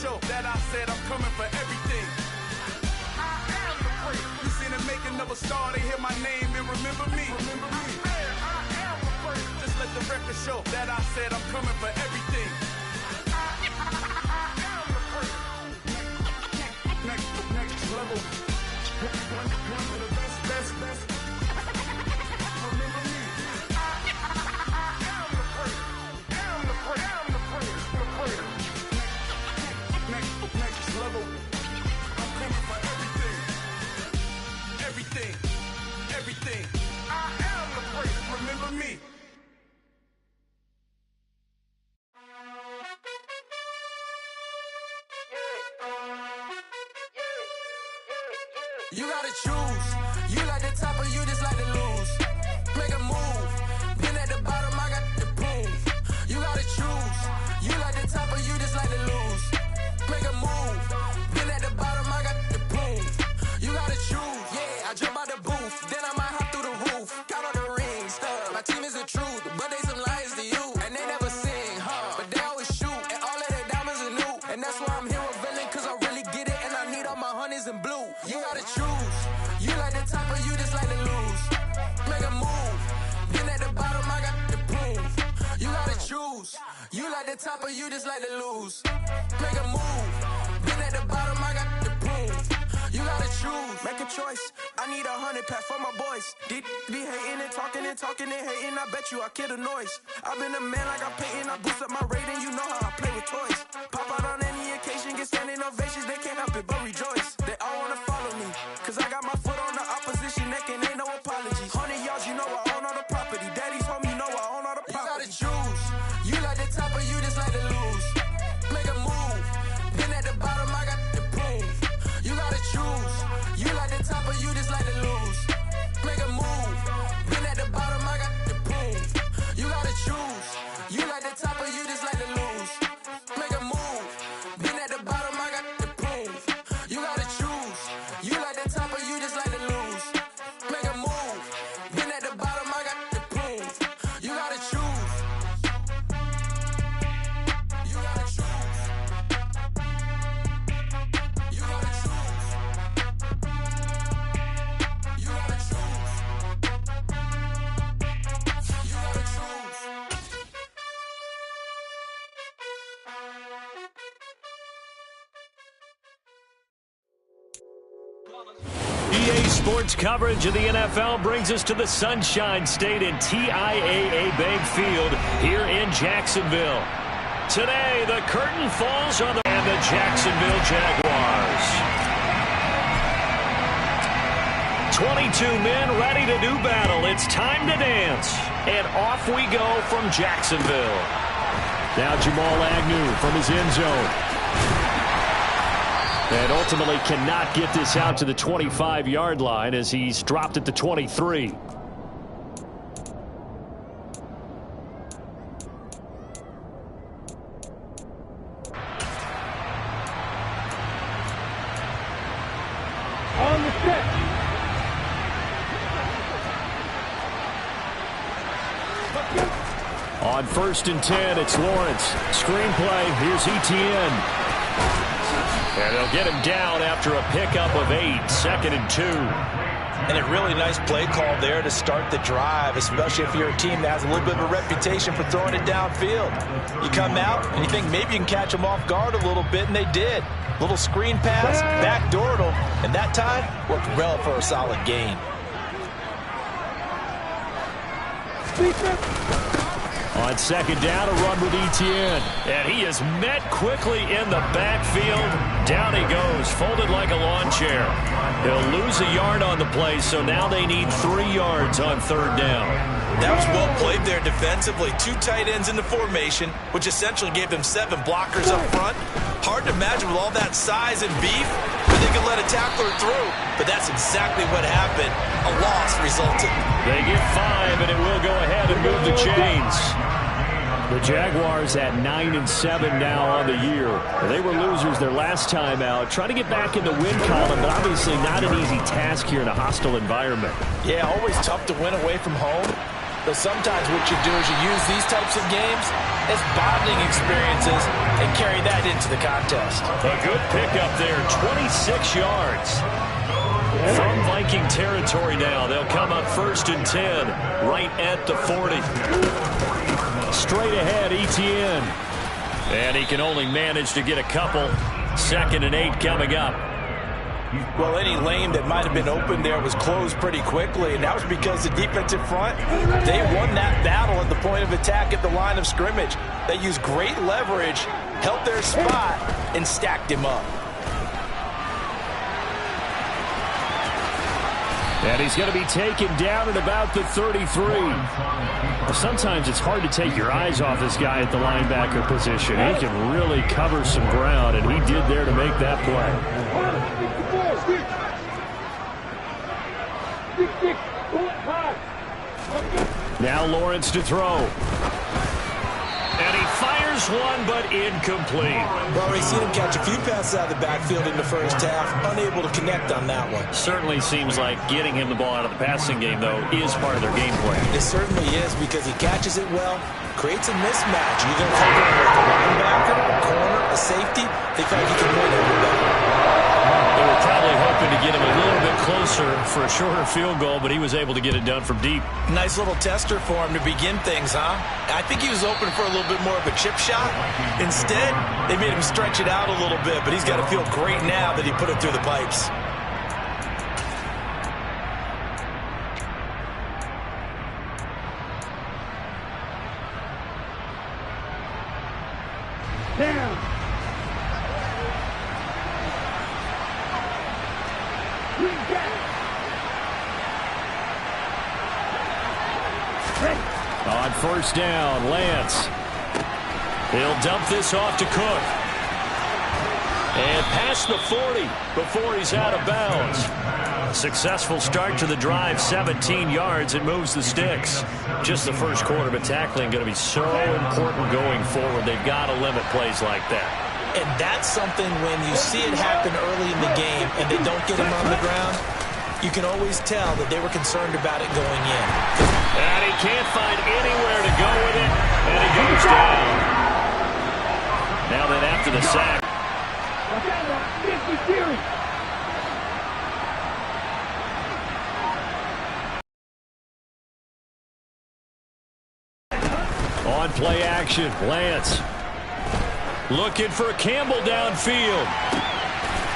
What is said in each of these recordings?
show that I said I'm coming for everything. I am the prince. You seen the making of a star, they hear my name and remember me. Remember me. I am the prince. Just let the record show that I said I'm coming for everything. I am the prince. Next level. One of the best. Remember me. I am the prince. Am the prince. The prince. Next level. I'm coming for everything. Everything. I am the prince. Remember me. You gotta choose. You like the top or you just like to lose. Make a move. Been at the bottom, I got the proof. You gotta choose. You like the top or you just like to lose. Make a move. Been at the bottom, I got the proof. You gotta choose. Yeah, I jump out the booth. Then I might hop through the roof. Count all the rings. My team is the truth, but they some liars to you. And they never sing, but they always shoot. And all of their diamonds are new. And that's why I'm here with villain, cause I really get it. And I need all my honeys in blue. You gotta choose. You like the top or you just like to lose. Make a move. Been at the bottom, I got the proof. You gotta choose. You like the top or you just like to lose. Make a move. Been at the bottom, I got the proof. You gotta choose. Make a choice. I need 100 pack for my boys. Be hating and talking and hating. I bet you I kill the noise. I've been a man like I'm Peyton. I boost up my rating. You know how I play with toys. Pop out on any occasion, get standing ovations. They can't help it but rejoice. They all wanna follow me, cause I got my foot on the opposition neck and ain't no apologies. 100 yards, you know I own all the property. Daddy's home, you know I own all the property. You gotta choose. You like the top or you just like to lose. Make a move. Been at the bottom, I got the proof. You gotta choose. You like the top or you just like to lose. Make a move. Been at the bottom, I got the proof. You gotta choose. You like the top or you just like to lose. Make a move. Been at the bottom, I got the proof. You gotta choose. You like the top or you just like to lose. Make a move. Been at the bottom, I got the proof. You gotta choose. You gotta choose. You gotta choose. You gotta choose. You gotta choose. EA Sports coverage of the NFL brings us to the Sunshine State in TIAA Bank Field here in Jacksonville. Today, the curtain falls on the Jacksonville Jaguars. 22 men ready to do battle. It's time to dance. And off we go from Jacksonville. Now Jamal Agnew from his end zone. And ultimately cannot get this out to the 25-yard line as he's dropped at the 23. On the set. On 1st and 10, it's Lawrence. Screenplay, here's Etienne. And they'll get him down after a pickup of 8, 2nd and 2. And a really nice play call there to start the drive, especially if you're a team that has a little bit of a reputation for throwing it downfield. You come out and you think maybe you can catch them off guard a little bit, and they did. Little screen pass, backdoored them, and that time worked well for a solid gain. On 2nd down, a run with Etienne. And he is met quickly in the backfield. Down he goes, folded like a lawn chair. He'll lose a yard on the play, so now they need 3 yards on 3rd down. That was well played there defensively. 2 tight ends in the formation, which essentially gave them 7 blockers up front. Hard to imagine with all that size and beef that they could let a tackler through. But that's exactly what happened. A loss resulted. They get 5, and it will go ahead and move the chains. The Jaguars at 9-7 now on the year. They were losers their last time out. Trying to get back in the win column, but obviously not an easy task here in a hostile environment. Yeah, always tough to win away from home. But sometimes what you do is you use these types of games as bonding experiences and carry that into the contest. A good pickup there, 26 yards. From Viking territory now, they'll come up 1st and 10, right at the 40. Straight ahead, Etienne. And he can only manage to get a couple. 2nd and 8 coming up. Well, any lane that might have been open there was closed pretty quickly, and that was because the defensive front, they won that battle at the point of attack at the line of scrimmage. They used great leverage, held their spot, and stacked him up. And he's going to be taken down at about the 33. Sometimes it's hard to take your eyes off this guy at the linebacker position. He can really cover some ground, and he did there to make that play. Now Lawrence to throw. And he fires one, but incomplete. Well, we've seen him catch a few passes out of the backfield in the first half, unable to connect on that one. Certainly seems like getting him the ball out of the passing game, though, is part of their game plan. It certainly is, because he catches it well, creates a mismatch. You're going to cover him with a linebacker, a corner, a safety. They feel like he can win over that. They were probably hoping to get him a little bit closer for a shorter field goal, but he was able to get it done from deep. Nice little tester for him to begin things, huh? I think he was open for a little bit more of a chip shot. Instead, they made him stretch it out a little bit, but he's got to feel great now that he put it through the pipes. On 1st down, Lance. He'll dump this off to Cook. And past the 40 before he's out of bounds. Successful start to the drive, 17 yards. It moves the sticks. Just the first quarter, but tackling going to be so important going forward. They've got to limit plays like that. And that's something when you see it happen early in the game and they don't get him on the ground, you can always tell that they were concerned about it going in. And he can't find anywhere to go with it, and he goes down. Now then, after the sack. On play action, Lance. Looking for Campbell downfield.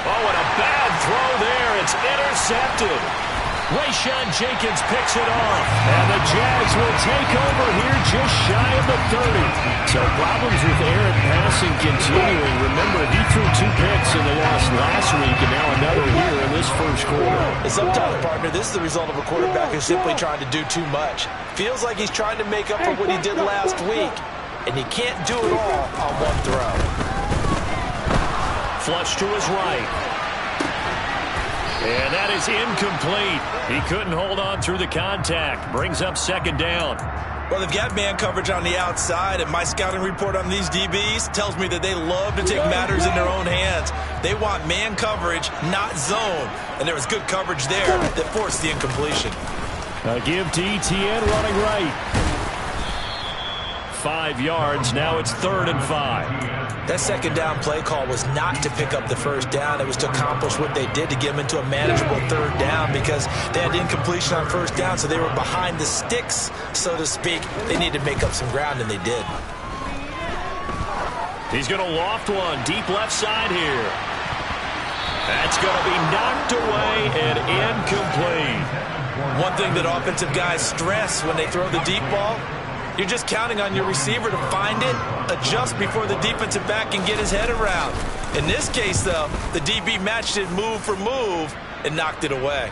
Oh, and a bad throw there. It's intercepted. Rayshawn Jenkins picks it off. And the Jags will take over here just shy of the 30. So problems with errant passing continuing. Remember, he threw 2 picks in the loss last week, and now another here in this first quarter. And sometimes, partner, this is the result of a quarterback who's simply trying to do too much. Feels like he's trying to make up for what he did last week, and he can't do it all on one throw. Flush to his right. And that is incomplete. He couldn't hold on through the contact. Brings up 2nd down. Well, they've got man coverage on the outside, and my scouting report on these DBs tells me that they love to take matters in their own hands. They want man coverage, not zone. And there was good coverage there that forced the incompletion. A give to Etienne running right. 5 yards. Now it's 3rd and 5. That 2nd down play call was not to pick up the 1st down. It was to accomplish what they did to get them into a manageable 3rd down, because they had incompletion on 1st down, so they were behind the sticks, so to speak. They needed to make up some ground, and they did. He's going to loft one deep left side here. That's going to be knocked away and incomplete. One thing that offensive guys stress when they throw the deep ball, you're just counting on your receiver to find it, adjust before the defensive back can get his head around. In this case, though, the DB matched it move for move and knocked it away.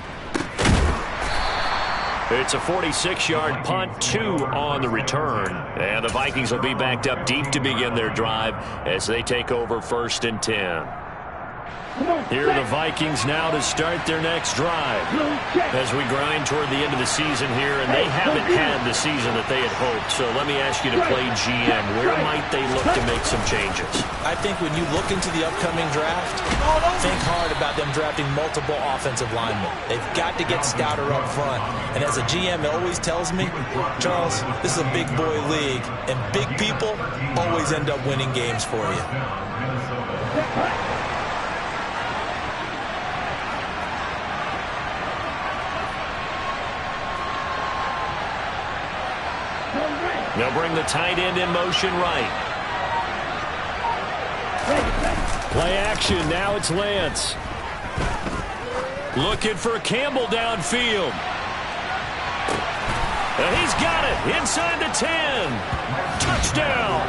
It's a 46-yard punt, 2 on the return. And the Vikings will be backed up deep to begin their drive as they take over 1st and 10. Here are the Vikings now to start their next drive. As we grind toward the end of the season here, and they haven't had the season that they had hoped. So let me ask you to play GM. Where might they look to make some changes? I think when you look into the upcoming draft, think hard about them drafting multiple offensive linemen. They've got to get stouter up front. And as a GM, it always tells me, Charles, this is a big boy league, and big people always end up winning games for you. They'll bring the tight end in motion right. Play action. Now it's Lance. Looking for Campbell downfield. And he's got it inside the 10. Touchdown.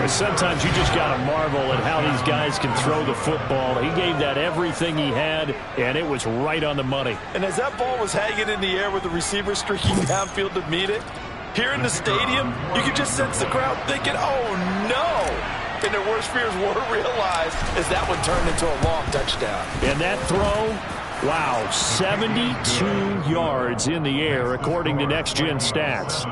Sometimes you just got to marvel at how these guys can throw the football. He gave that everything he had, and it was right on the money. And as that ball was hanging in the air with the receiver streaking downfield to meet it, here in the stadium, you could just sense the crowd thinking, oh, no. And their worst fears were realized as that one turned into a long touchdown. And that throw, wow, 72 yards in the air, according to Next Gen Stats.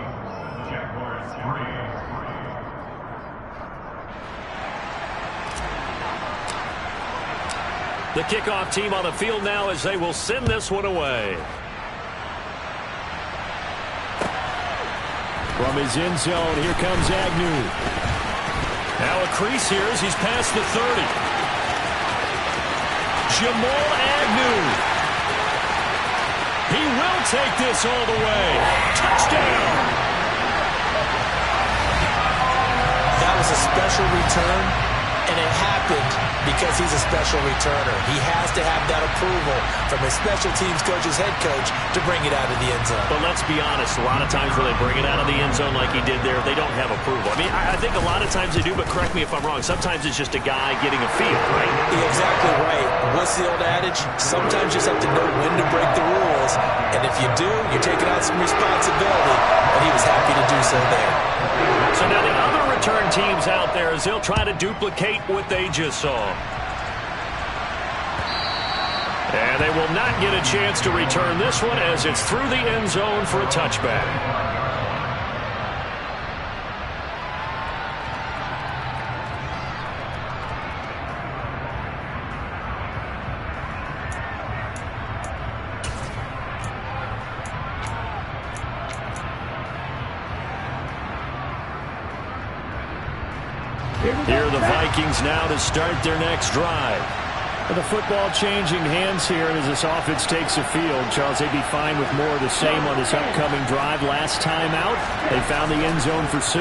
The kickoff team on the field now as they will send this one away. From his end zone, here comes Agnew. Now a crease here as he's past the 30. Jamal Agnew. He will take this all the way. Touchdown. That was a special return, and it happened because he's a special returner. He has to have that approval from his special teams coach's head coach to bring it out of the end zone. But let's be honest, a lot of times when they bring it out of the end zone like he did there, they don't have approval. I mean, I think a lot of times they do, but correct me if I'm wrong. Sometimes it's just a guy getting a feel, right? You're exactly right. What's the old adage? Sometimes you just have to know when to break the rules. And if you do, you're taking on some responsibility. And he was happy to do so there. So now the other return teams out there as they'll try to duplicate what they just saw. And they will not get a chance to return this one as it's through the end zone for a touchback. Here are the Vikings now to start their next drive. The football changing hands here, and as this offense takes the field, Charles, they'd be fine with more of the same on this upcoming drive. Last time out, they found the end zone for 6.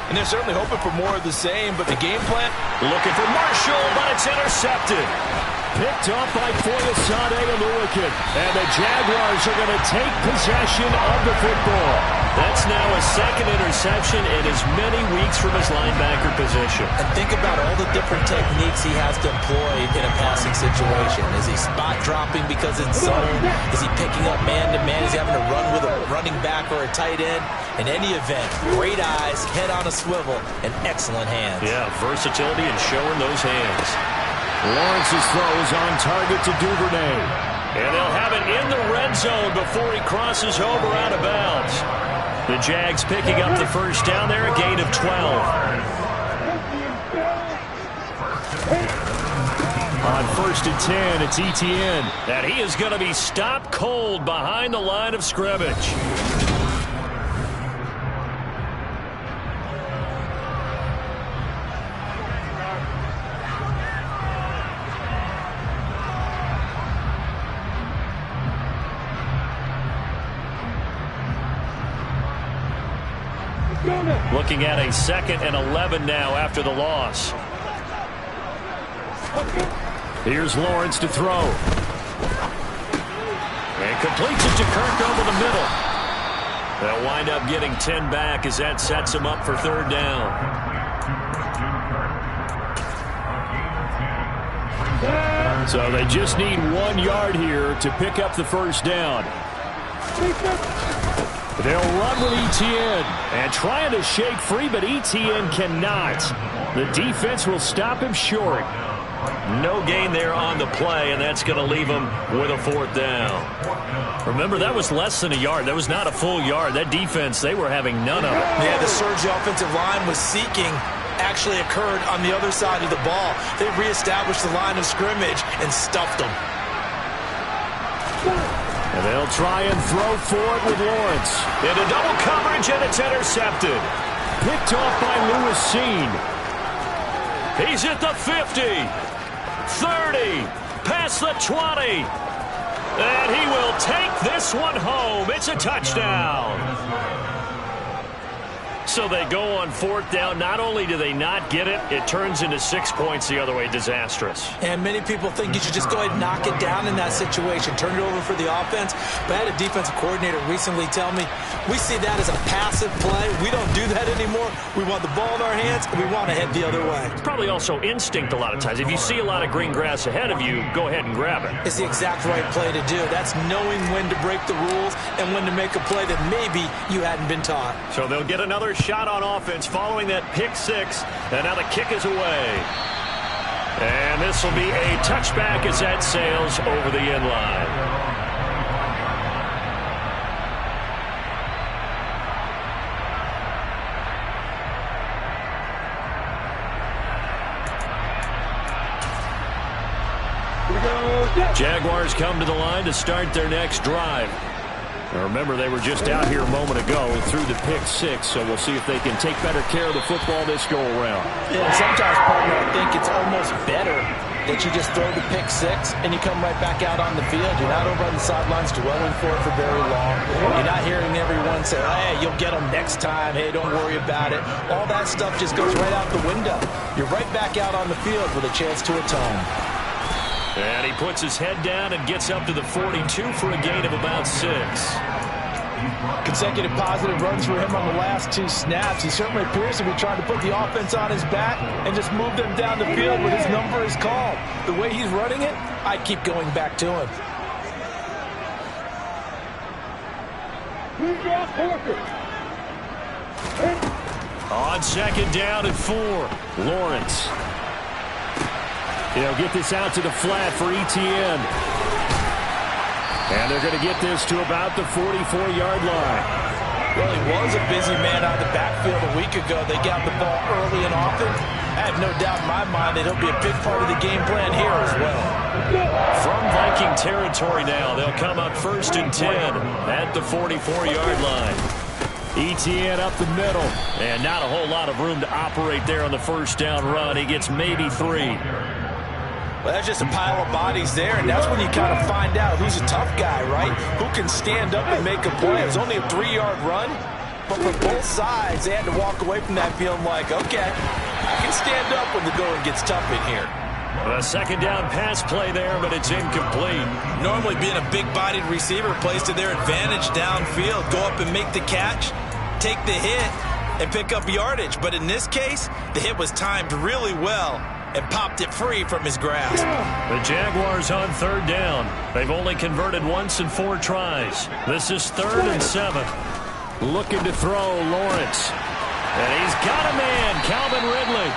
And they're certainly hoping for more of the same, but the game plan? Looking for Marshall, but it's intercepted. Picked off by Foyesade Aluakin. And the Jaguars are going to take possession of the football. That's now a second interception in as many weeks from his linebacker position. And think about all the different techniques he has to employ in a passing situation. Is he spot dropping because it's zone? Is he picking up man-to-man? Is he having to run with a running back or a tight end? In any event, great eyes, head on a swivel, and excellent hands. Yeah, versatility and showing those hands. Lawrence's throw is on target to Duvernay. And they'll have it in the red zone before he crosses over out of bounds. The Jags picking up the first down there, a gain of 12. On 1st and 10, it's Etienne. And he is going to be stopped cold behind the line of scrimmage. Looking at a 2nd and 11 now after the loss. Here's Lawrence to throw. And completes it to Kirk over the middle. They'll wind up getting 10 back as that sets him up for 3rd down. So they just need 1 yard here to pick up the first down. They'll run with Etienne and trying to shake free, but Etienne cannot. The defense will stop him short. No gain there on the play, and that's going to leave them with a 4th down. Remember, that was less than a yard. That was not a full yard. That defense, they were having none of it. Yeah, the surge the offensive line was seeking actually occurred on the other side of the ball. They reestablished the line of scrimmage and stuffed them. And they'll try and throw for it with Lawrence. Into double coverage, and it's intercepted. Picked off by Lewis Seen. He's at the 50, 30, past the 20. And he will take this one home. It's a touchdown. So they go on 4th down. Not only do they not get it, it turns into 6 points the other way. Disastrous. And many people think you should just go ahead and knock it down in that situation. Turn it over for the offense. But I had a defensive coordinator recently tell me, we see that as a passive play. We don't do that anymore. We want the ball in our hands, and we want to head the other way. It's probably also instinct a lot of times. If you see a lot of green grass ahead of you, go ahead and grab it. It's the exact right play to do. That's knowing when to break the rules and when to make a play that maybe you hadn't been taught. So they'll get another shot on offense following that pick 6, and now the kick is away. And this will be a touchback as that sails over the end line. Jaguars come to the line to start their next drive. Now remember, they were just out here a moment ago through the pick 6, so we'll see if they can take better care of the football this go-around. Yeah, sometimes, partner, I think it's almost better that you just throw the pick 6 and you come right back out on the field. You're not over on the sidelines dwelling for it for very long. You're not hearing everyone say, hey, you'll get them next time. Hey, don't worry about it. All that stuff just goes right out the window. You're right back out on the field with a chance to atone. And he puts his head down and gets up to the 42 for a gain of about 6. Consecutive positive runs for him on the last 2 snaps. He certainly appears to be trying to put the offense on his back and just move them down the field when his number is called. The way he's running it, I keep going back to him. On 2nd down and 4, Lawrence. He'll get this out to the flat for Etienne. And they're going to get this to about the 44-yard line. Well, he was a busy man out of the backfield a week ago. They got the ball early and often. I have no doubt in my mind that he'll be a big part of the game plan here as well. From Viking territory now, they'll come up 1st and 10 at the 44-yard line. Etienne up the middle, and not a whole lot of room to operate there on the 1st down run. He gets maybe 3. Well, that's just a pile of bodies there, and that's when you kind of find out who's a tough guy, right? Who can stand up and make a play. It was only a 3-yard run, but for both sides, they had to walk away from that feeling like, okay, I can stand up when the going gets tough in here. A 2nd down pass play there, but it's incomplete. Normally being a big-bodied receiver plays to their advantage downfield. Go up and make the catch, take the hit, and pick up yardage. But in this case, the hit was timed really well and popped it free from his grasp. The Jaguars on 3rd down. They've only converted once in 4 tries. This is 3rd and 7. Looking to throw, Lawrence. And he's got a man, Calvin Ridley.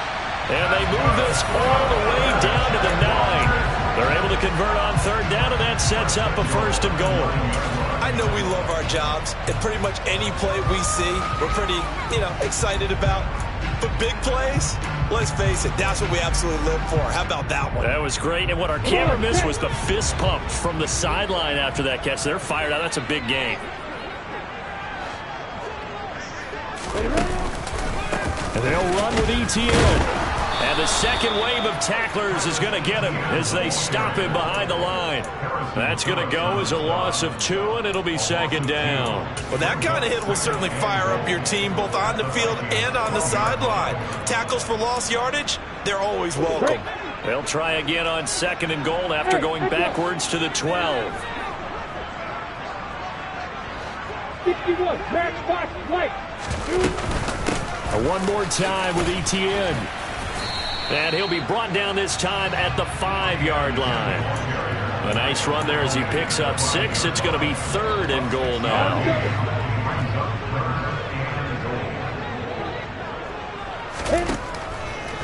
And they move this all the way down to the 9. They're able to convert on 3rd down, and that sets up a 1st and goal. I know we love our jobs, and pretty much any play we see, we're pretty, excited about. But big plays, let's face it, that's what we absolutely live for. How about that one? That was great, and what our camera missed was the fist pump from the sideline after that catch. They're fired out. That's a big game. And they'll run with Etienne. And the second wave of tacklers is going to get him as they stop him behind the line. That's going to go as a loss of 2, and it'll be 2nd down. Well, that kind of hit will certainly fire up your team both on the field and on the sideline. Tackles for lost yardage, they're always welcome. They'll try again on 2nd and goal after going backwards to the 12. 61, match box, right. One more time with Etienne. And he'll be brought down this time at the 5-yard line. A nice run there as he picks up 6. It's going to be 3rd and goal now.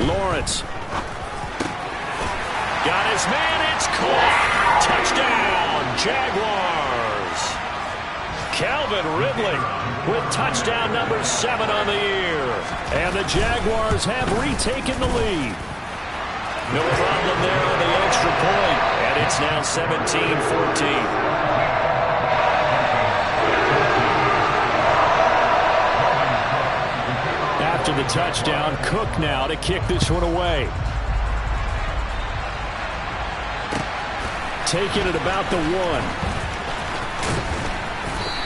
Lawrence. Got his man. It's caught. Touchdown, Jaguars. Calvin Ridley with touchdown number 7 on the year. And the Jaguars have retaken the lead. No problem there on the extra point. And it's now 17-14. After the touchdown, Cook now to kick this one away. Taking it about the 1.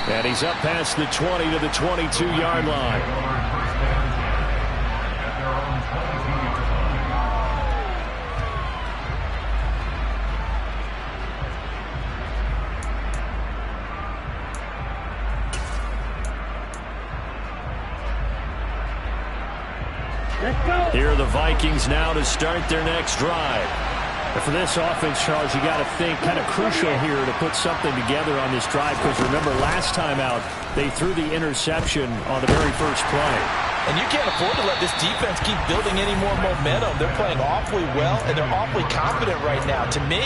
And he's up past the 20 to the 22-yard line. Here are the Vikings now to start their next drive. And for this offense, Charles, you got to think kind of crucial here to put something together on this drive, because remember last time out they threw the interception on the very first play. And you can't afford to let this defense keep building any more momentum. They're playing awfully well, and they're awfully confident right now. To me,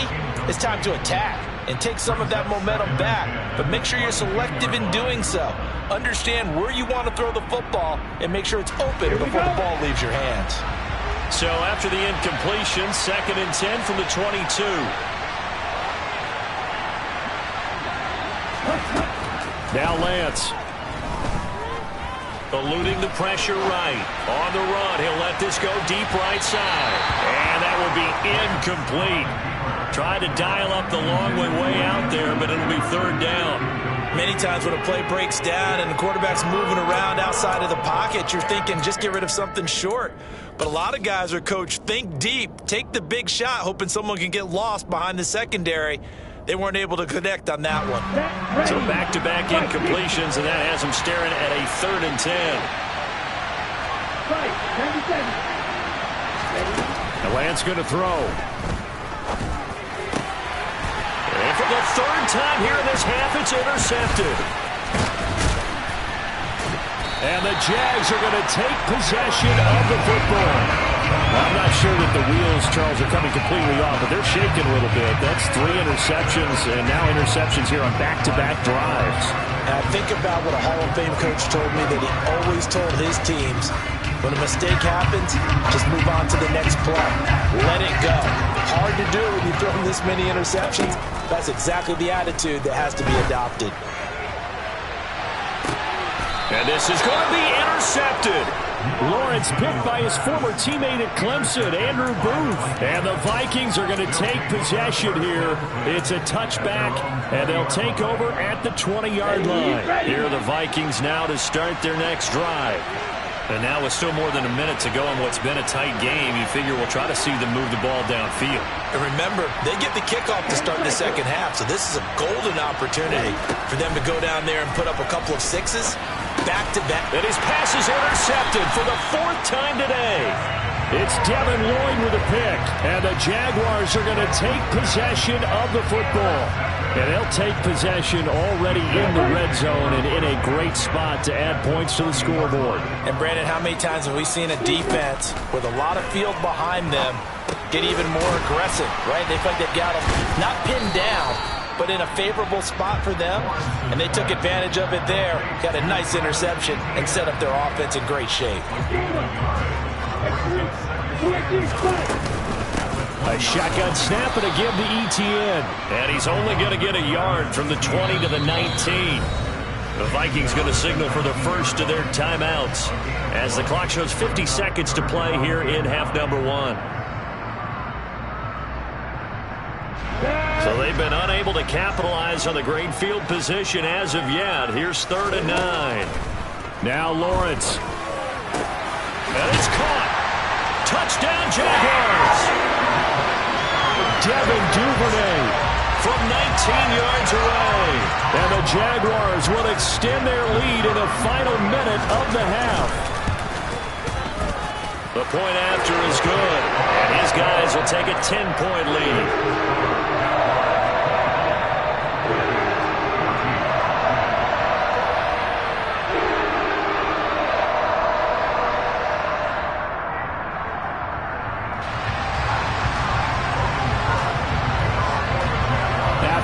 it's time to attack and take some of that momentum back, but make sure you're selective in doing so. Understand where you want to throw the football and make sure it's open before the ball leaves your hands. So after the incompletion, 2nd and 10 from the 22. Now Lance. Eluding the pressure right. On the run, he'll let this go deep right side. And that will be incomplete. Tried to dial up the long way out there, but it'll be 3rd down. Many times when a play breaks down and the quarterback's moving around outside of the pocket, you're thinking just get rid of something short. But a lot of guys are coached, think deep, take the big shot, hoping someone can get lost behind the secondary. They weren't able to connect on that one. So back-to-back incompletions, and that has them staring at a 3rd and 10. And Lance going to throw. And for the 3rd time here in this half, it's intercepted. And the Jags are going to take possession of the football. Well, I'm not sure that the wheels, Charles, are coming completely off, but they're shaking a little bit. That's 3 interceptions, and now interceptions here on back-to-back drives. Now think about what a Hall of Fame coach told me that he always told his teams, when a mistake happens, just move on to the next play. Let it go. Hard to do when you throw this many interceptions. That's exactly the attitude that has to be adopted. And this is going to be intercepted. Lawrence picked by his former teammate at Clemson, Andrew Booth. And the Vikings are going to take possession here. It's a touchback, and they'll take over at the 20-yard line. Here are the Vikings now to start their next drive. And now with still more than a minute to go in what's been a tight game, you figure we'll try to see them move the ball downfield. And remember, they get the kickoff to start the second half, so this is a golden opportunity for them to go down there and put up a couple of 6s. Back-to-back. And his pass is intercepted for the 4th time today. It's Devin Lloyd with a pick. And the Jaguars are going to take possession of the football. And they'll take possession already in the red zone and in a great spot to add points to the scoreboard. And Brandon, how many times have we seen a defense with a lot of field behind them get even more aggressive, right? They feel like they've got them not pinned down, but in a favorable spot for them, and they took advantage of it there. Got a nice interception and set up their offense in great shape. A shotgun snap and a give to ETN. And he's only going to get a yard from the 20 to the 19. The Vikings going to signal for the first of their timeouts as the clock shows 50 seconds to play here in half number 1. So they've been unable to capitalize on the great field position as of yet. Here's 3rd and 9. Now Lawrence. And it's caught. Touchdown Jaguars. Devin Duvernay from 19 yards away. And the Jaguars will extend their lead in the final minute of the half. The point after is good. And his guys will take a 10-point lead.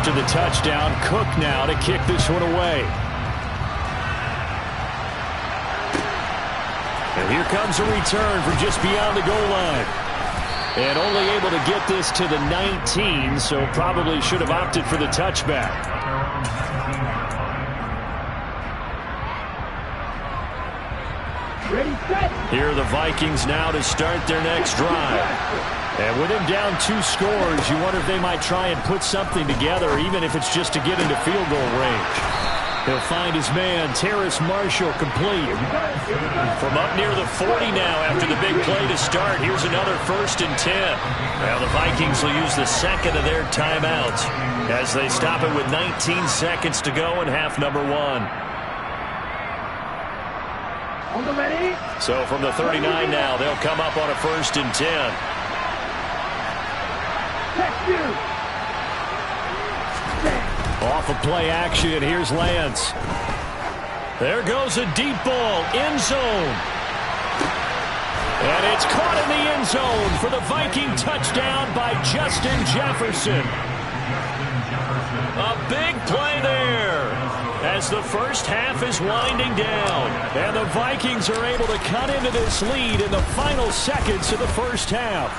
after the touchdown. Cook now to kick this one away. And here comes a return from just beyond the goal line. And only able to get this to the 19, so probably should have opted for the touchback. Here are the Vikings now to start their next drive. And with him down 2 scores, you wonder if they might try and put something together, even if it's just to get into field goal range. He'll find his man, Terrace Marshall, complete. From up near the 40 now after the big play to start. Here's another 1st and 10. Now the Vikings will use the second of their timeouts as they stop it with 19 seconds to go in half number 1. So from the 39 now, they'll come up on a 1st and 10. Off of play action, here's Lance. There goes a deep ball, end zone. And it's caught in the end zone for the Viking touchdown by Justin Jefferson. A big play there as the first half is winding down. And the Vikings are able to cut into this lead in the final seconds of the first half.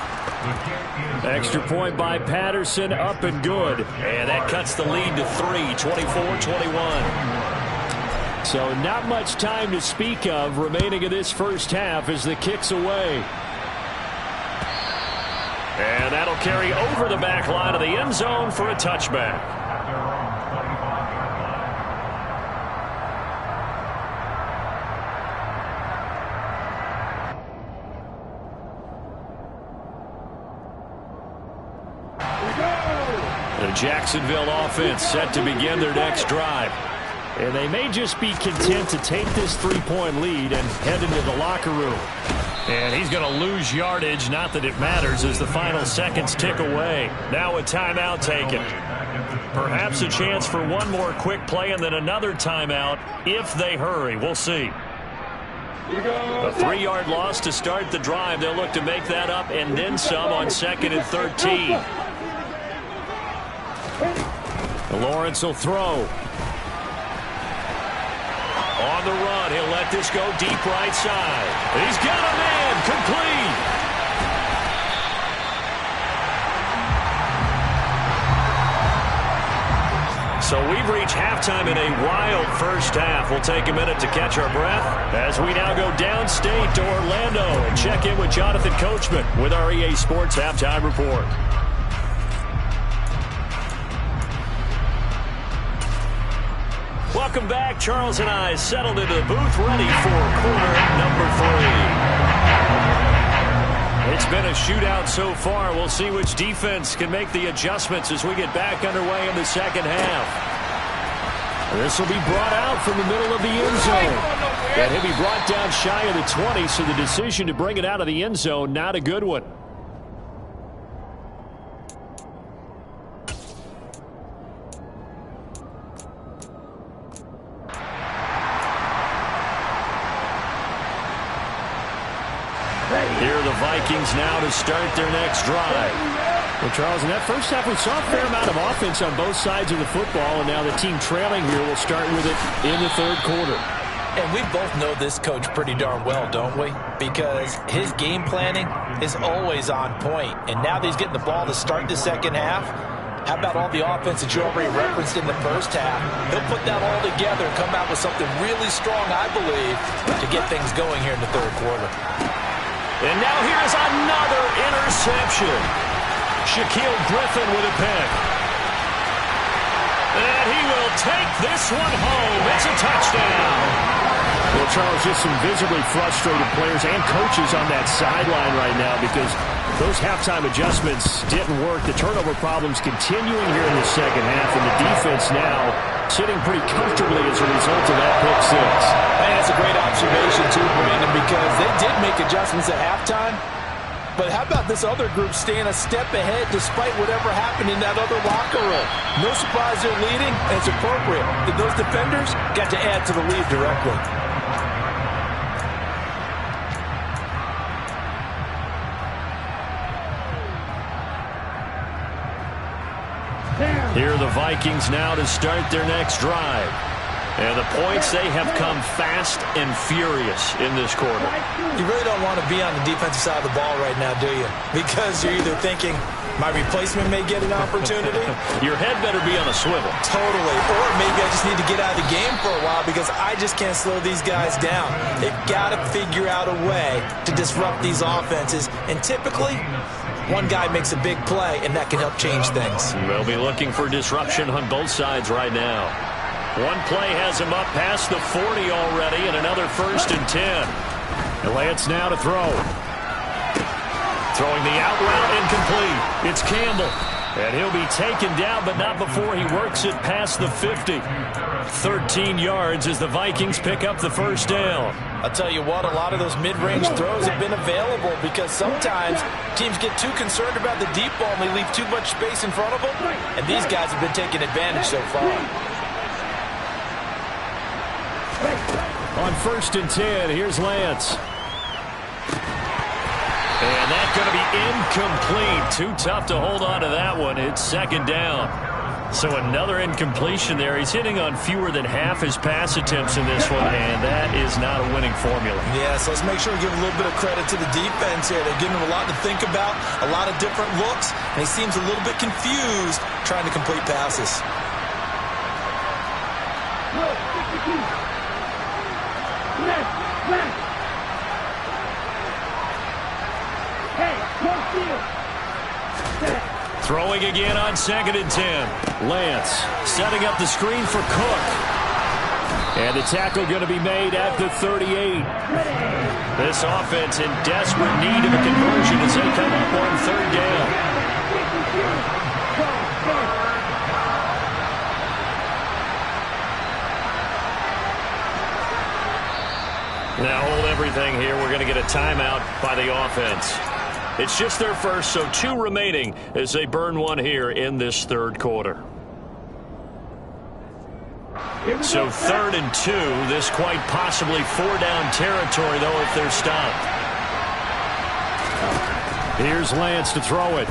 Extra point by Patterson, up and good. And that cuts the lead to 3, 24-21. So not much time to speak of remaining in this first half as the kick's away. And that'll carry over the back line of the end zone for a touchback. The Jacksonville offense set to begin their next drive. And they may just be content to take this 3-point lead and head into the locker room. And he's going to lose yardage, not that it matters, as the final seconds tick away. Now a timeout taken. Perhaps a chance for one more quick play and then another timeout if they hurry. We'll see. A 3-yard loss to start the drive. They'll look to make that up and then some on 2nd and 13. Lawrence will throw. On the run, he'll let this go deep right side. He's got a man, complete. So we've reached halftime in a wild first half. We'll take a minute to catch our breath as we now go downstate to Orlando and check in with Jonathan Coachman with our EA Sports Halftime Report. Welcome back. Charles and I settled into the booth, ready for quarter number 3. It's been a shootout so far. We'll see which defense can make the adjustments as we get back underway in the second half. This will be brought out from the middle of the end zone. And he'll be brought down shy of the 20, so the decision to bring it out of the end zone, not a good one. Here are the Vikings now to start their next drive. Well, Charles, in that first half, we saw a fair amount of offense on both sides of the football, and now the team trailing here will start with it in the third quarter. And we both know this coach pretty darn well, don't we? Because his game planning is always on point. And now that he's getting the ball to start the second half, how about all the offense that you already referenced in the first half? He'll put that all together and come out with something really strong, I believe, to get things going here in the third quarter. And now here's another interception. Shaquille Griffin with a pick. And he will take this one home. It's a touchdown. Well, Charles, just some visibly frustrated players and coaches on that sideline right now because those halftime adjustments didn't work. The turnover problems continuing here in the second half, and the defense now sitting pretty comfortably as a result of that pick six. And that's a great observation, too, Brandon, because they did make adjustments at halftime. But how about this other group staying a step ahead despite whatever happened in that other locker room? No surprise they're leading, and it's appropriate that those defenders got to add to the lead directly. Here are the Vikings now to start their next drive. And the points, they have come fast and furious in this quarter. You really don't want to be on the defensive side of the ball right now, do you? Because you're either thinking, my replacement may get an opportunity. Your head better be on a swivel. Totally. Or maybe I just need to get out of the game for a while because I just can't slow these guys down. They've got to figure out a way to disrupt these offenses. And typically, one guy makes a big play, and that can help change things. They'll be looking for disruption on both sides right now. One play has him up past the 40 already, and another 1st and 10. Lance now to throw. Throwing the out route incomplete. It's Campbell. And he'll be taken down, but not before he works it past the 50. 13 yards as the Vikings pick up the 1st down. I'll tell you what, a lot of those mid-range throws have been available because sometimes teams get too concerned about the deep ball and they leave too much space in front of them. And these guys have been taking advantage so far. On 1st and 10, here's Lance. And that's going to be incomplete. Too tough to hold on to that one. It's 2nd down. So another incompletion there. He's hitting on fewer than half his pass attempts in this one, and that is not a winning formula. Yeah, so let's make sure we give a little bit of credit to the defense here. They're giving him a lot to think about, a lot of different looks, and he seems a little bit confused trying to complete passes. Throwing again on 2nd and 10. Lance setting up the screen for Cook. And the tackle going to be made at the 38. This offense in desperate need of a conversion as they come up on 3rd down. Now hold everything here. We're going to get a timeout by the offense. It's just their first, so 2 remaining as they burn one here in this 3rd quarter. So 3rd and 2. This quite possibly 4-down territory, though, if they're stopped. Here's Lance to throw it.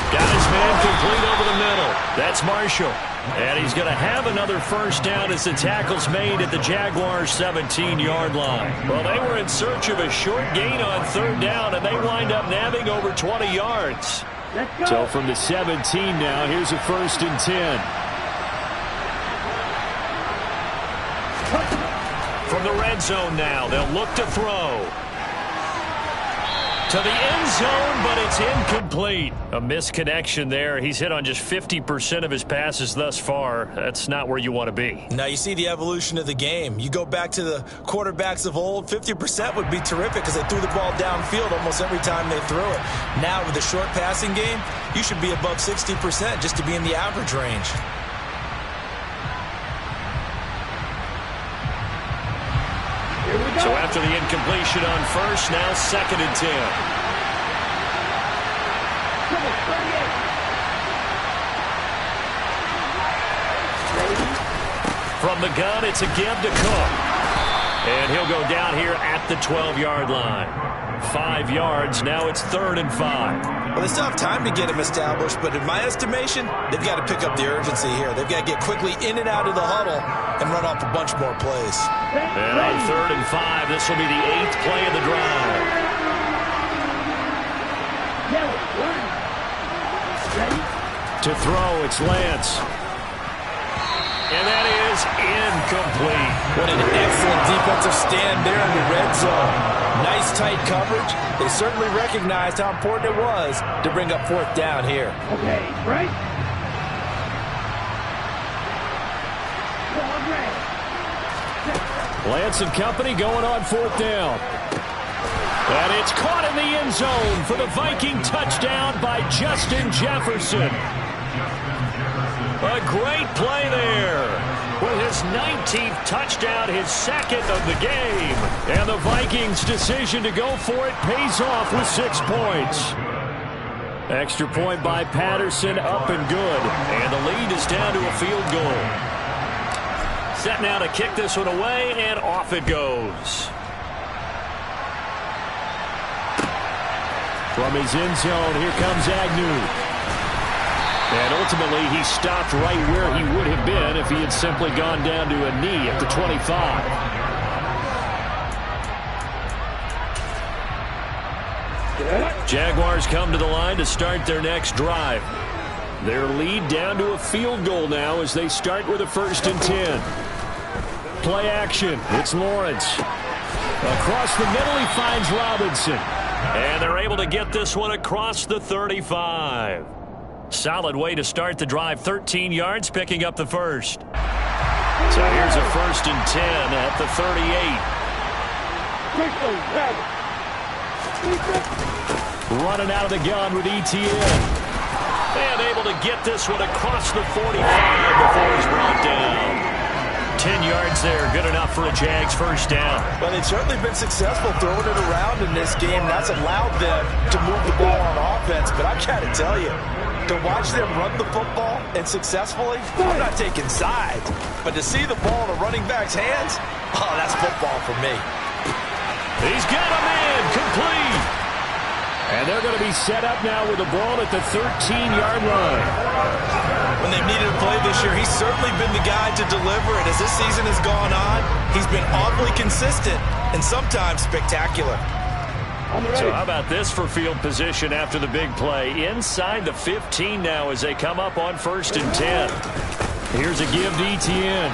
Got his man complete over the middle. That's Marshall. And he's going to have another 1st down as the tackle's made at the Jaguars' 17-yard line. Well, they were in search of a short gain on 3rd down, and they wind up nabbing over 20 yards. So from the 17 now, here's a 1st and 10. From the red zone now, they'll look to throw. To the end zone, but it's incomplete. A misconnection there. He's hit on just 50% of his passes thus far. That's not where you want to be. Now you see the evolution of the game. You go back to the quarterbacks of old, 50% would be terrific because they threw the ball downfield almost every time they threw it. Now with the short passing game, you should be above 60% just to be in the average range. So after the incompletion on 1st, now 2nd and 10. From the gun, it's a give to Cook. And he'll go down here at the 12-yard line. 5 yards, now it's 3rd and 5. Well, they still have time to get him established, but in my estimation, they've got to pick up the urgency here. They've got to get quickly in and out of the huddle and run off a bunch more plays. And on 3rd and 5, this will be the 8th play of the drive. To throw, it's Lance. And that is incomplete. What an excellent defensive stand there in the red zone. Nice tight coverage. They certainly recognized how important it was to bring up 4th down here. Okay, right? Lance and company going on 4th down. And it's caught in the end zone for the Viking touchdown by Justin Jefferson. A great play there. With his 19th touchdown, his 2nd of the game. And the Vikings' decision to go for it pays off with 6 points. Extra point by Patterson, up and good. And the lead is down to a field goal. Set now to kick this one away, and off it goes. From his end zone, here comes Agnew. And ultimately, he stopped right where he would have been if he had simply gone down to a knee at the 25. Jaguars come to the line to start their next drive. Their lead down to a field goal now as they start with a 1st and 10. Play action. It's Lawrence. Across the middle, he finds Robinson. And they're able to get this one across the 35. Solid way to start the drive. 13 yards, picking up the first. So here's a 1st and 10 at the 38. Running out of the gun with ETN. And able to get this one across the 45 before he's brought down. 10 yards there, good enough for a Jags 1st down. Well, they've certainly been successful throwing it around in this game. That's allowed them to move the ball on offense. But I've got to tell you, to watch them run the football and successfully, I'm not taking sides. But to see the ball in a running back's hands, oh, that's football for me. He's got him in, complete. And they're going to be set up now with the ball at the 13-yard line. When they've needed a play this year, he's certainly been the guy to deliver it. As this season has gone on, he's been awfully consistent and sometimes spectacular. So how about this for field position after the big play? Inside the 15 now as they come up on 1st and 10. Here's a give to ETN.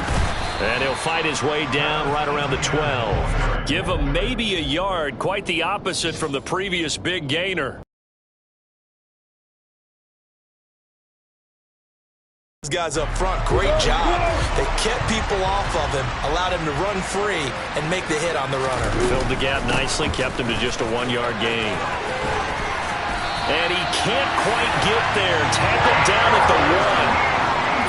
And he'll fight his way down right around the 12. Give him maybe a yard, quite the opposite from the previous big gainer. These guys up front, great job. They kept people off of him, allowed him to run free and make the hit on the runner. Filled the gap nicely, kept him to just a 1-yard gain. And he can't quite get there. Tackled down at the 1.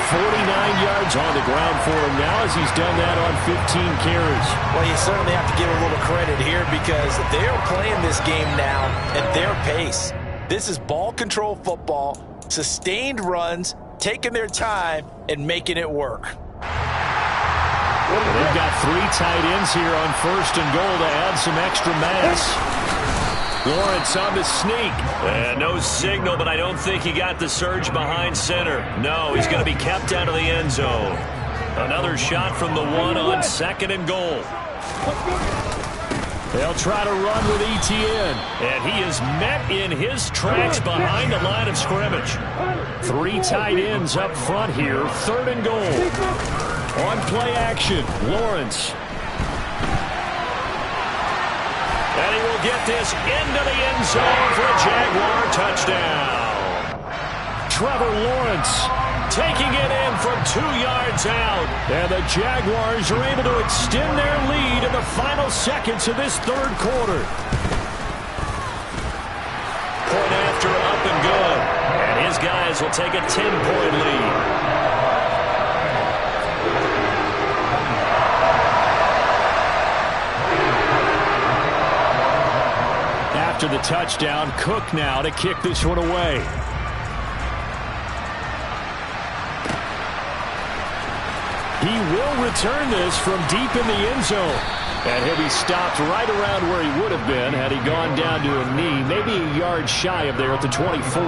49 yards on the ground for him now as he's done that on 15 carries. Well, you certainly have to give a little credit here because they're playing this game now at their pace. This is ball control football, sustained runs, taking their time and making it work. They've got 3 tight ends here on 1st and goal to add some extra mass. Lawrence on the sneak. And no signal, but I don't think he got the surge behind center. No, he's going to be kept out of the end zone. Another shot from the 1 on 2nd and goal. They'll try to run with ETN. And he is met in his tracks behind the line of scrimmage. 3 tight ends up front here. 3rd and goal. On play action, Lawrence. And he will get this into the end zone for a Jaguar touchdown. Trevor Lawrence taking it in from 2 yards out. And the Jaguars are able to extend their lead in the final seconds of this 3rd quarter. Point after up and good. And his guys will take a 10-point lead. After the touchdown, Cook now to kick this one away. He will return this from deep in the end zone. And he'll be stopped right around where he would have been had he gone down to a knee, maybe a yard shy of there at the 24.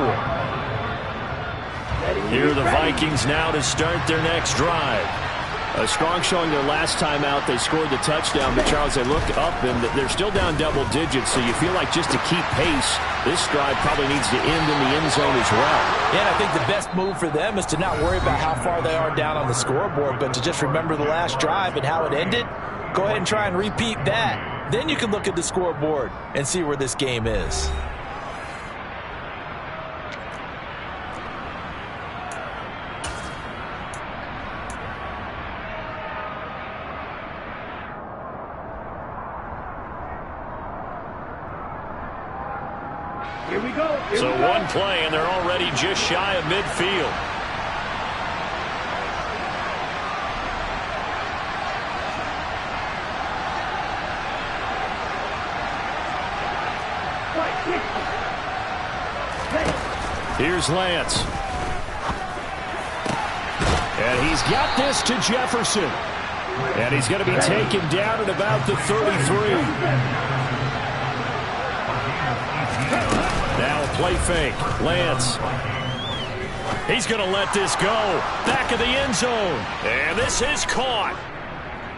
Here are the Vikings now to start their next drive. A strong showing their last time out. They scored the touchdown, but Charles, they looked up and they're still down double digits, so you feel like just to keep pace, this drive probably needs to end in the end zone as well. Yeah, and I think the best move for them is to not worry about how far they are down on the scoreboard, but to just remember the last drive and how it ended. Go ahead and try and repeat that. Then you can look at the scoreboard and see where this game is. Here we go. So one play, and they're already just shy of midfield. Here's Lance. And he's got this to Jefferson. And he's going to be taken down at about the 33. Now a play fake. Lance. He's going to let this go. Back of the end zone. And this is caught.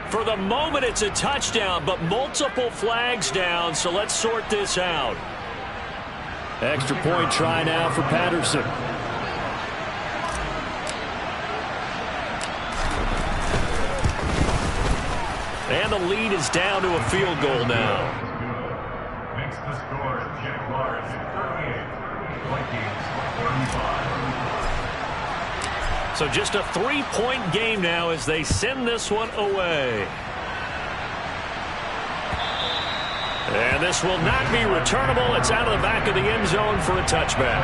For the moment, it's a touchdown, but multiple flags down, so let's sort this out. Extra point try now for Patterson. And the lead is down to a field goal now. Makes the score Jaguars 38, Vikings 35. So just a 3-point game now as they send this one away. And this will not be returnable. It's out of the back of the end zone for a touchback.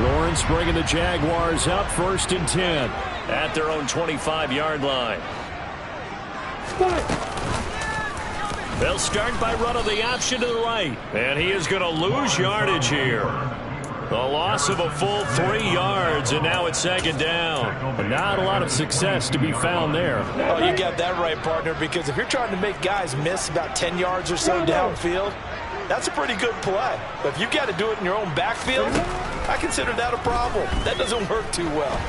Lawrence bringing the Jaguars up 1st and 10 at their own 25-yard line. They'll start by running the option to the right. And he is going to lose yardage here. The loss of a full 3 yards, and now it's 2nd down. But not a lot of success to be found there. Oh, you got that right, partner, because if you're trying to make guys miss about 10 yards or so downfield, that's a pretty good play. But if you got to do it in your own backfield, I consider that a problem. That doesn't work too well.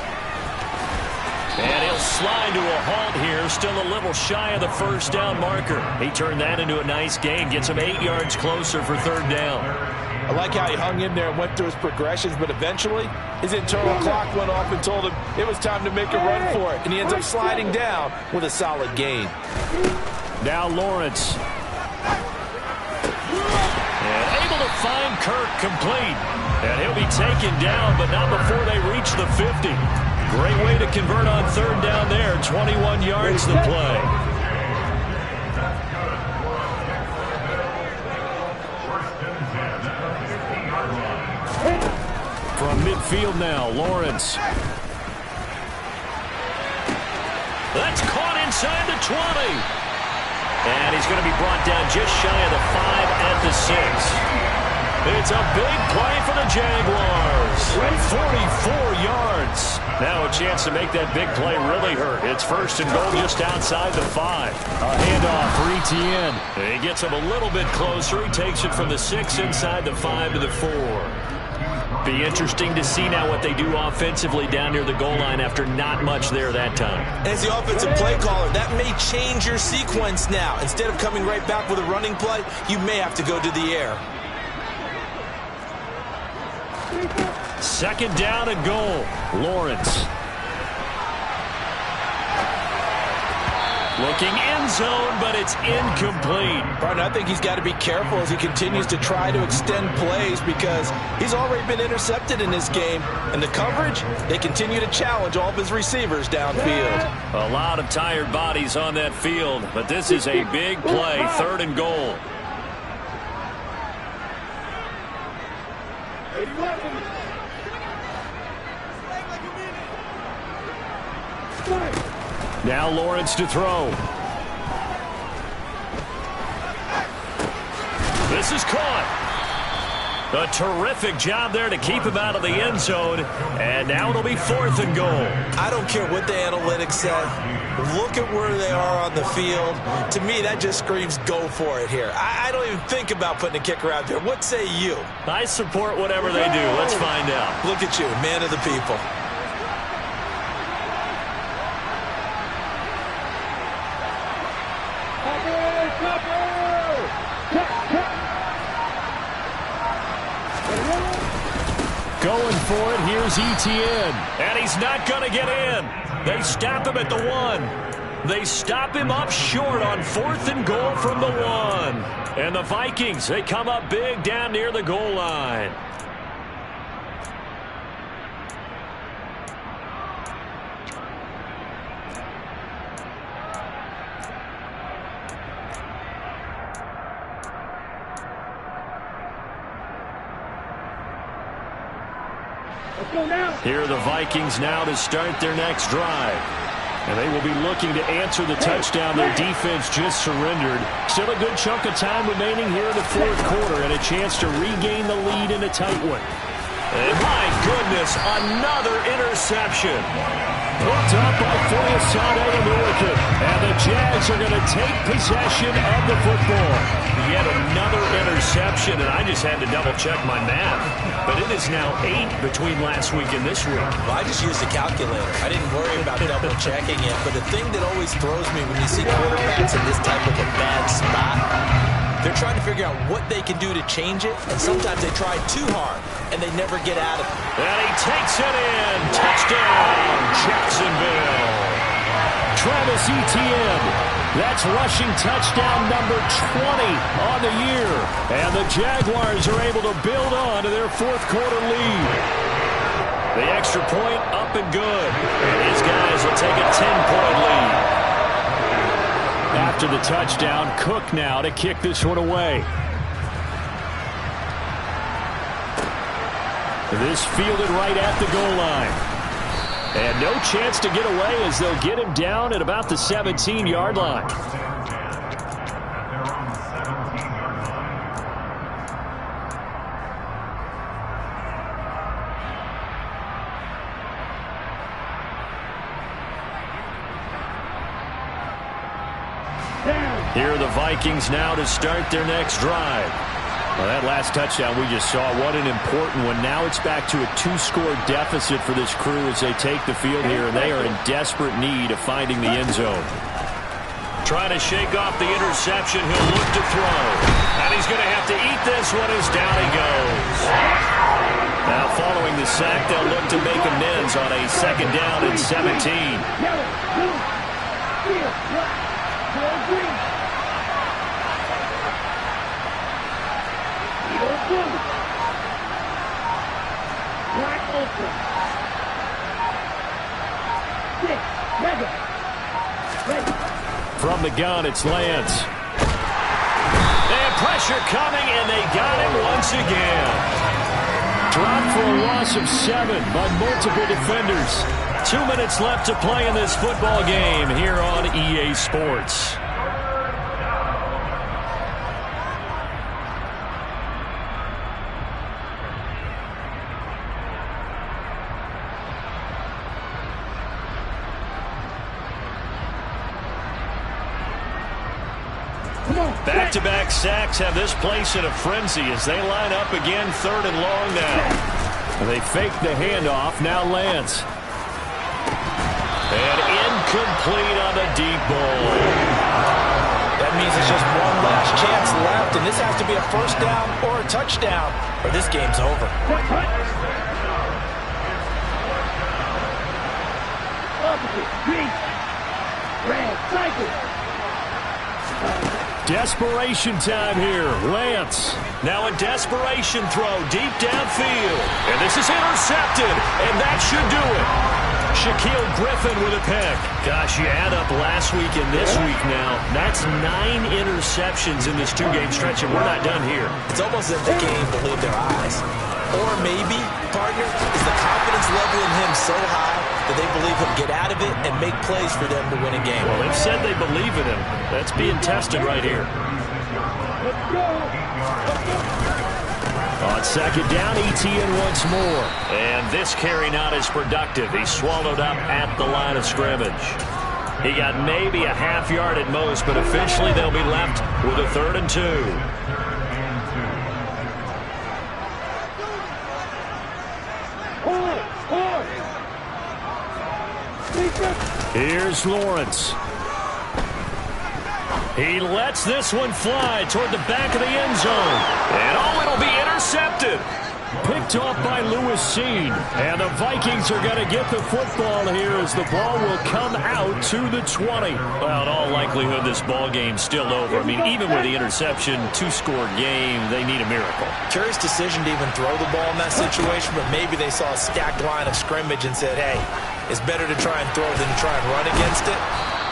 And he'll slide to a halt here, still a little shy of the 1st down marker. He turned that into a nice gain, gets him 8 yards closer for 3rd down. I like how he hung in there and went through his progressions, but eventually his internal clock went off and told him it was time to make a run for it. And he ends up sliding down with a solid gain. Now Lawrence. And able to find Kirk complete. And he'll be taken down, but not before they reach the 50. Great way to convert on 3rd down there. 21 yards to play. From midfield now, Lawrence. That's caught inside the 20. And he's going to be brought down just shy of the 5 at the 6. It's a big play for the Jaguars. 44 yards. Now a chance to make that big play really hurt. It's 1st and goal just outside the 5. A handoff for Etienne. He gets him a little bit closer. He takes it from the 6 inside the 5 to the 4. Be interesting to see now what they do offensively down near the goal line after not much there that time. As the offensive play caller, that may change your sequence now. Instead of coming right back with a running play, you may have to go to the air. 2nd down and goal. Lawrence. Looking end zone, but it's incomplete. Partner, I think he's got to be careful as he continues to try to extend plays because he's already been intercepted in this game. And the coverage, they continue to challenge all of his receivers downfield. A lot of tired bodies on that field, but this is a big play. 3rd and goal. Now Lawrence to throw. This is caught. A terrific job there to keep him out of the end zone. And now it'll be 4th and goal. I don't care what the analytics say. Look at where they are on the field. To me, that just screams go for it here. I don't even think about putting a kicker out there. What say you? I support whatever they do. Let's find out. Look at you, man of the people. Going for it, here's Etienne. And he's not going to get in. They stop him at the 1. They stop him up short on 4th and goal from the 1. And the Vikings, they come up big down near the goal line. Here are the Vikings now to start their next drive. And they will be looking to answer the touchdown their defense just surrendered. Still a good chunk of time remaining here in the 4th quarter and a chance to regain the lead in a tight one. And my goodness, another interception. Picked up by Foyesade American. And the Jags are going to take possession of the football. Yet another interception, and I just had to double-check my math. But it is now 8 between last week and this week. Well, I just used a calculator. I didn't worry about double-checking it. But the thing that always throws me when you see quarterbacks in this type of a bad spot, they're trying to figure out what they can do to change it, and sometimes they try too hard, and they never get out of it. And he takes it in. Touchdown, Jacksonville. Travis Etienne. That's rushing touchdown number 20 on the year. And the Jaguars are able to build on to their fourth-quarter lead. The extra point up and good. And his guys will take a 10-point lead. After the touchdown, Cook now to kick this one away. This fielded right at the goal line. And no chance to get away as they'll get him down at about the 17-yard line. Here are the Vikings now to start their next drive. Well, that last touchdown we just saw, what an important one. Now it's back to a 2-score deficit for this crew as they take the field here, and they are in desperate need of finding the end zone. Trying to shake off the interception, he'll look to throw. And he's going to have to eat this one as down he goes. Now following the sack, they'll look to make amends on a 2nd down and 17. From the gun, it's Lance. And pressure coming, and they got him once again. Dropped for a loss of 7 by multiple defenders. 2 minutes left to play in this football game here on EA Sports. Back-to-back sacks have this place in a frenzy as they line up again 3rd and long now. They fake the handoff. Now Lance. And incomplete on a deep ball. That means it's just one last chance left, and this has to be a 1st down or a touchdown, or this game's over. Desperation time here. Lance. Now a desperation throw deep downfield. And this is intercepted. And that should do it. Shaquille Griffin with a pick. Gosh, you add up last week and this week now. That's 9 interceptions in this 2-game stretch, and we're not done here. It's almost as if they can't even believe their eyes. Or maybe, partner, is the confidence level in him so high that they believe he'll get out of it and make plays for them to win a game. Well, they've said they believe in him. That's being tested right here. On 2nd down, Etienne once more. And this carry not as productive. He's swallowed up at the line of scrimmage. He got maybe a half yard at most, but officially they'll be left with a 3rd and 2. Here's Lawrence. He lets this one fly toward the back of the end zone. And it'll be intercepted. Picked off by Lewis Seen. And the Vikings are going to get the football here as the ball will come out to the 20. Well, in all likelihood, this ball game's still over. I mean, even with the interception, 2-score game, they need a miracle. Curious decision to even throw the ball in that situation, but maybe they saw a stacked line of scrimmage and said, hey, it's better to try and throw than to try and run against it.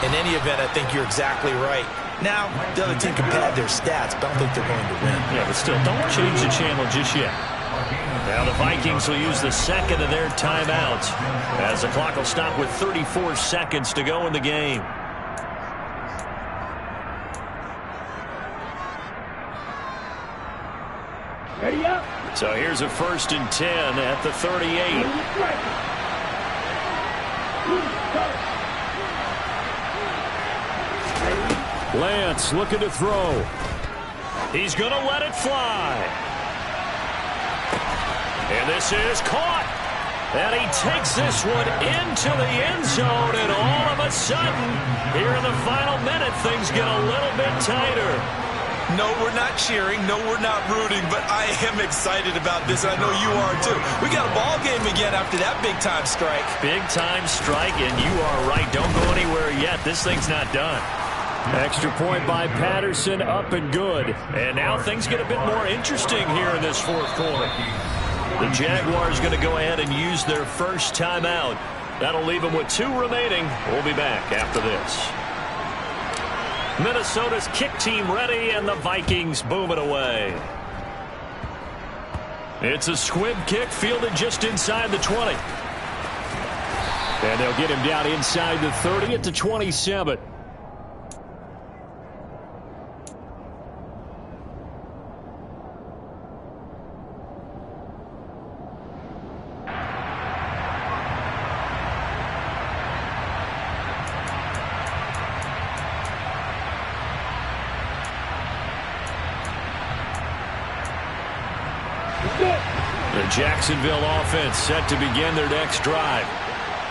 In any event, I think you're exactly right. Now, the other team can pad their stats, but I don't think they're going to win. Yeah, but still, don't change the channel just yet. Now the Vikings will use the 2nd of their timeouts as the clock will stop with 34 seconds to go in the game. Ready up. So here's a 1st and 10 at the 38. Lance looking to throw. He's going to let it fly. And this is caught. And he takes this one into the end zone. And all of a sudden, here in the final minute, things get a little bit tighter. No, we're not cheering. No, we're not rooting. But I am excited about this. I know you are, too. We got a ball game again after that big-time strike. Big-time strike, and you are right. Don't go anywhere yet. This thing's not done. Extra point by Patterson, up and good. And now things get a bit more interesting here in this fourth quarter. The Jaguars going to go ahead and use their first timeout. That'll leave them with 2 remaining. We'll be back after this. Minnesota's kick team ready, and the Vikings boom it away. It's a squib kick fielded just inside the 20. And they'll get him down inside the 30 at the 27. The Jacksonville offense set to begin their next drive.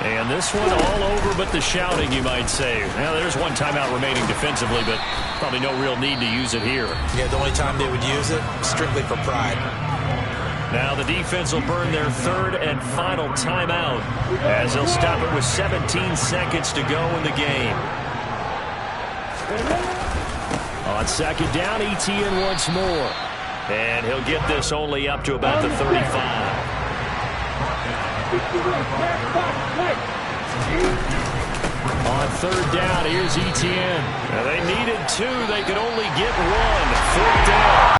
And this one all over but the shouting, you might say. Now, there's one timeout remaining defensively, but probably no real need to use it here. Yeah, the only time they would use it, strictly for pride. Now the defense will burn their 3rd and final timeout as they'll stop it with 17 seconds to go in the game. On 2nd down, ETN once more. And he'll get this only up to about the 35. On 3rd down, here's ETN. Now they needed 2. They could only get 1. 4th down.